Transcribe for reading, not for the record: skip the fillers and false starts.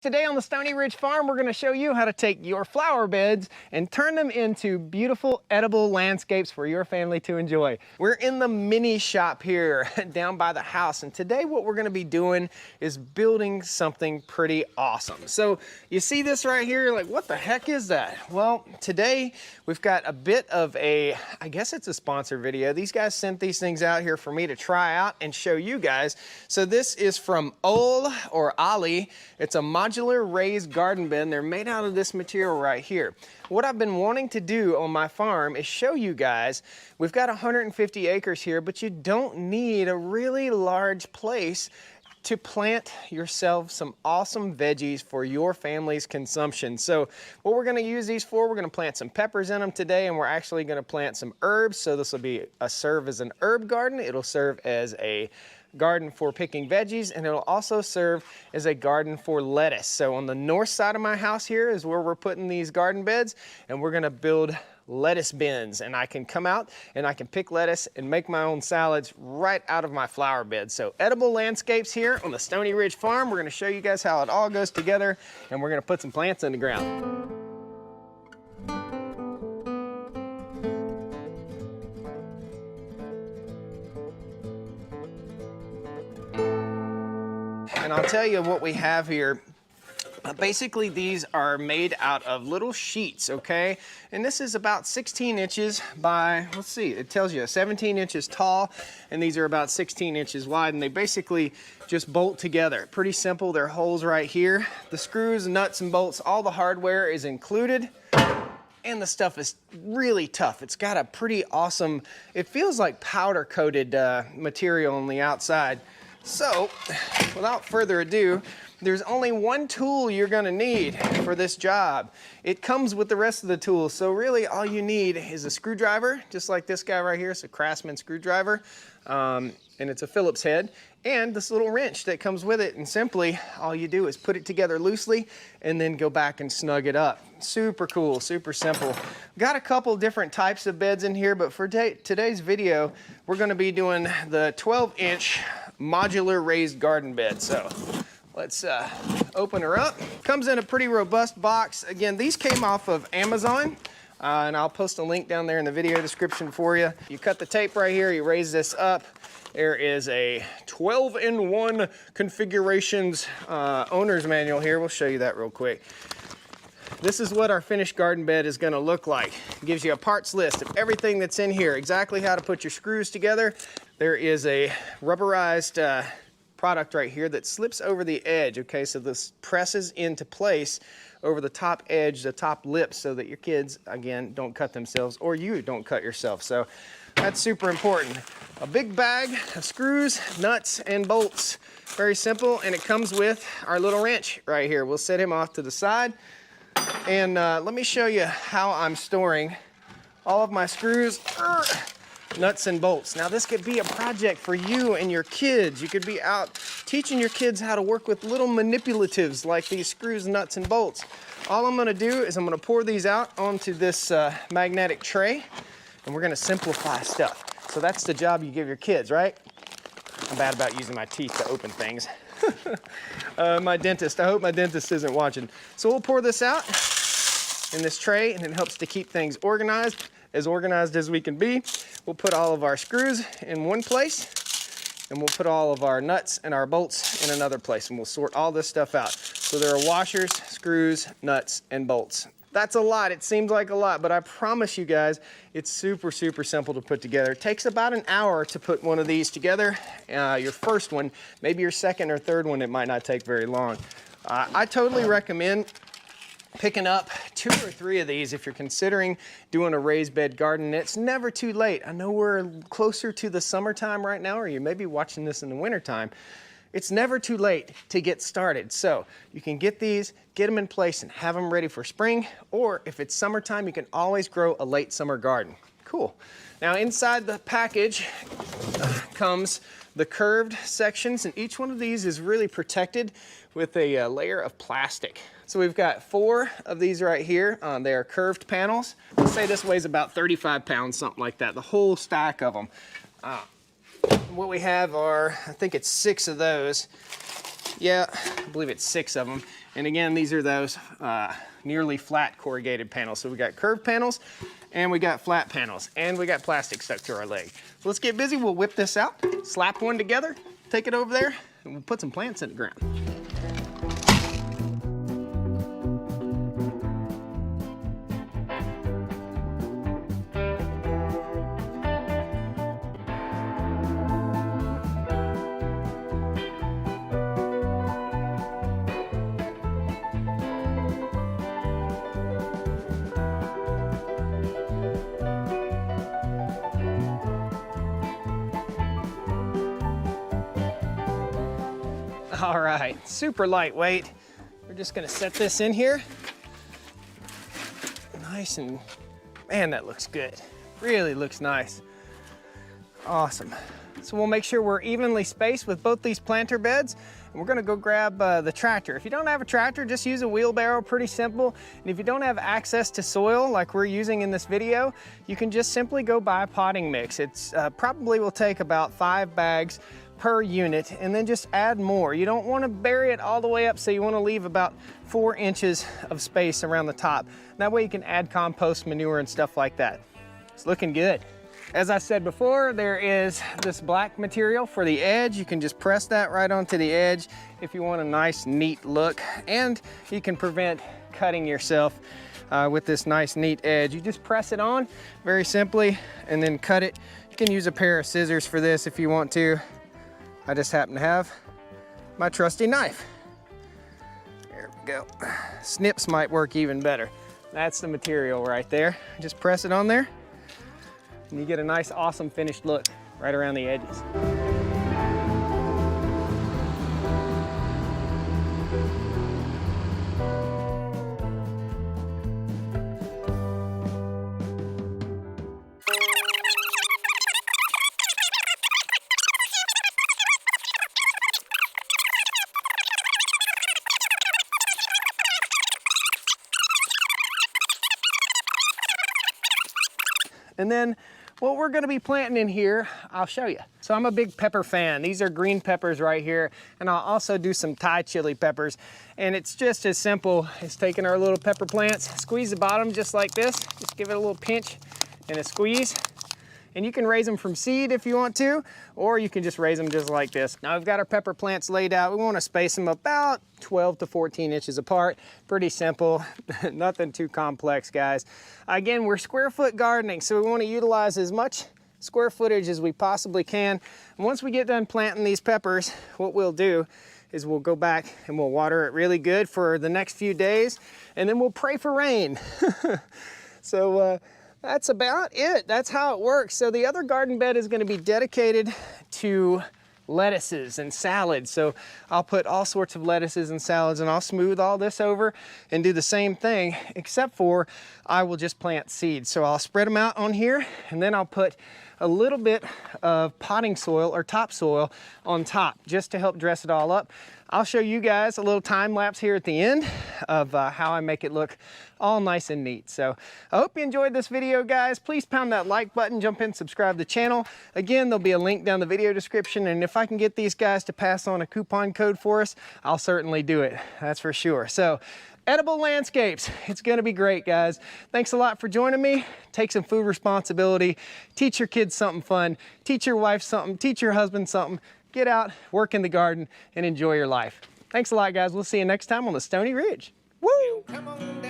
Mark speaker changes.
Speaker 1: Today on the Stony Ridge Farm, we're going to show you how to take your flower beds and turn them into beautiful edible landscapes for your family to enjoy. We're in the mini shop here down by the house, and today what we're going to be doing is building something pretty awesome. So you see this right here, like what the heck is that? Well, today we've got a bit of a, I guess it's a sponsor video. These guys sent these things out here for me to try out and show you guys. So this is from Ollegardens. It's a modular raised garden bed, and they're made out of this material right here. What I've been wanting to do on my farm is show you guys, we've got 150 acres here, but you don't need a really large place to plant yourself some awesome veggies for your family's consumption. So what we're gonna use these for, we're gonna plant some peppers in them today, and we're actually gonna plant some herbs. So this will be serve as an herb garden. It'll serve as a garden for picking veggies, and it'll also serve as a garden for lettuce. So on the north side of my house here is where we're putting these garden beds, and we're gonna build lettuce bins, and I can come out and I can pick lettuce and make my own salads right out of my flower bed. So edible landscapes here on the Stony Ridge Farm. We're gonna show you guys how it all goes together, and we're gonna put some plants in the ground. And I'll tell you what we have here. Basically, these are made out of little sheets, okay? And this is about 16 inches by, let's see, it tells you 17 inches tall, and these are about 16 inches wide, and they basically just bolt together. Pretty simple. There are holes right here. The screws, nuts, and bolts, all the hardware is included. And the stuff is really tough. It's got a pretty awesome, it feels like powder-coated material on the outside. So, without further ado, there's only one tool you're gonna need for this job. It comes with the rest of the tools, so really all you need is a screwdriver, just like this guy right here. It's a Craftsman screwdriver, and it's a Phillips head, and this little wrench that comes with it, and simply all you do is put it together loosely and then go back and snug it up. Super cool, super simple. Got a couple different types of beds in here, but for today's video, we're gonna be doing the 12-inch modular raised garden bed. So let's open her up. Comes in a pretty robust box. Again, these came off of Amazon, and I'll post a link down there in the video description for you. You cut the tape right here, you raise this up. There is a 12-in-1 configurations owner's manual here. We'll show you that real quick. This is what our finished garden bed is gonna look like. It gives you a parts list of everything that's in here, exactly how to put your screws together. There is a rubberized product right here that slips over the edge, okay? So this presses into place over the top edge, the top lip, so that your kids, again, don't cut themselves, or you don't cut yourself. So that's super important. A big bag of screws, nuts, and bolts. Very simple, and it comes with our little wrench right here. We'll set him off to the side. And let me show you how I'm storing all of my screws, nuts, and bolts. Now this could be a project for you and your kids. You could be out teaching your kids how to work with little manipulatives like these screws, nuts, and bolts. All I'm gonna do is I'm gonna pour these out onto this magnetic tray, and we're gonna simplify stuff. So that's the job you give your kids, right? I'm bad about using my teeth to open things. My dentist, I hope my dentist isn't watching. So we'll pour this out in this tray, and it helps to keep things organized as we can be. We'll put all of our screws in one place, and we'll put all of our nuts and our bolts in another place, and we'll sort all this stuff out. So there are washers, screws, nuts, and bolts. That's a lot. It seems like a lot, but I promise you guys, it's super, super simple to put together. It takes about an hour to put one of these together. Your first one, maybe your second or third one, it might not take very long. I totally recommend picking up 2 or 3 of these if you're considering doing a raised bed garden. It's never too late. I know we're closer to the summertime right now, or you may be watching this in the wintertime. It's never too late to get started. So you can get these, get them in place, and have them ready for spring. Or if it's summertime, you can always grow a late summer garden. Cool. Now inside the package comes the curved sections, and each one of these is really protected with a layer of plastic. So we've got 4 of these right here. They are curved panels. Let's say this weighs about 35 pounds, something like that, the whole stack of them. What we have are, I think it's 6 of those. Yeah, I believe it's 6 of them. And again, these are those nearly flat corrugated panels. So we got curved panels, and we got flat panels, and we got plastic stuck to our leg. So let's get busy. We'll whip this out, slap one together, take it over there, and we'll put some plants in the ground. All right, super lightweight. We're just gonna set this in here. Nice, and man, that looks good. Really looks nice. Awesome. So we'll make sure we're evenly spaced with both these planter beds. And we're gonna go grab the tractor. If you don't have a tractor, just use a wheelbarrow, pretty simple. And if you don't have access to soil like we're using in this video, you can just simply go buy potting mix. It's probably will take about 5 bags per unit, and then just add more. You don't want to bury it all the way up, so you want to leave about 4 inches of space around the top. That way you can add compost, manure, and stuff like that. It's looking good. As I said before, there is this black material for the edge. You can just press that right onto the edge if you want a nice, neat look, and you can prevent cutting yourself with this nice, neat edge. You just press it on very simply and then cut it. You can use a pair of scissors for this if you want to. I just happen to have my trusty knife. There we go. Snips might work even better. That's the material right there. Just press it on there, and you get a nice, awesome finished look right around the edges. And then what we're gonna be planting in here, I'll show you. So I'm a big pepper fan. These are green peppers right here, and I'll also do some Thai chili peppers. And it's just as simple as taking our little pepper plants, squeeze the bottom just like this, just give it a little pinch and a squeeze. And you can raise them from seed if you want to, or you can just raise them just like this. Now we've got our pepper plants laid out. We want to space them about 12 to 14 inches apart. Pretty simple, nothing too complex, guys. Again, we're square foot gardening, so we want to utilize as much square footage as we possibly can. And once we get done planting these peppers, what we'll do is we'll go back and we'll water it really good for the next few days, and then we'll pray for rain. So, that's about it. That's how it works. So the other garden bed is going to be dedicated to lettuces and salads. So I'll put all sorts of lettuces and salads, and I'll smooth all this over and do the same thing, except for I will just plant seeds. So I'll spread them out on here, and then I'll put a little bit of potting soil or topsoil on top just to help dress it all up. I'll show you guys a little time lapse here at the end of how I make it look all nice and neat. So I hope you enjoyed this video, guys. Please pound that like button, jump in, subscribe to the channel. Again, there'll be a link down the video description, and if I can get these guys to pass on a coupon code for us, I'll certainly do it. That's for sure. So edible landscapes, it's gonna be great, guys. Thanks a lot for joining me. Take some food responsibility, teach your kids something fun, teach your wife something, teach your husband something. Get out, work in the garden, and enjoy your life. Thanks a lot, guys. We'll see you next time on the Stony Ridge. Woo! Come on.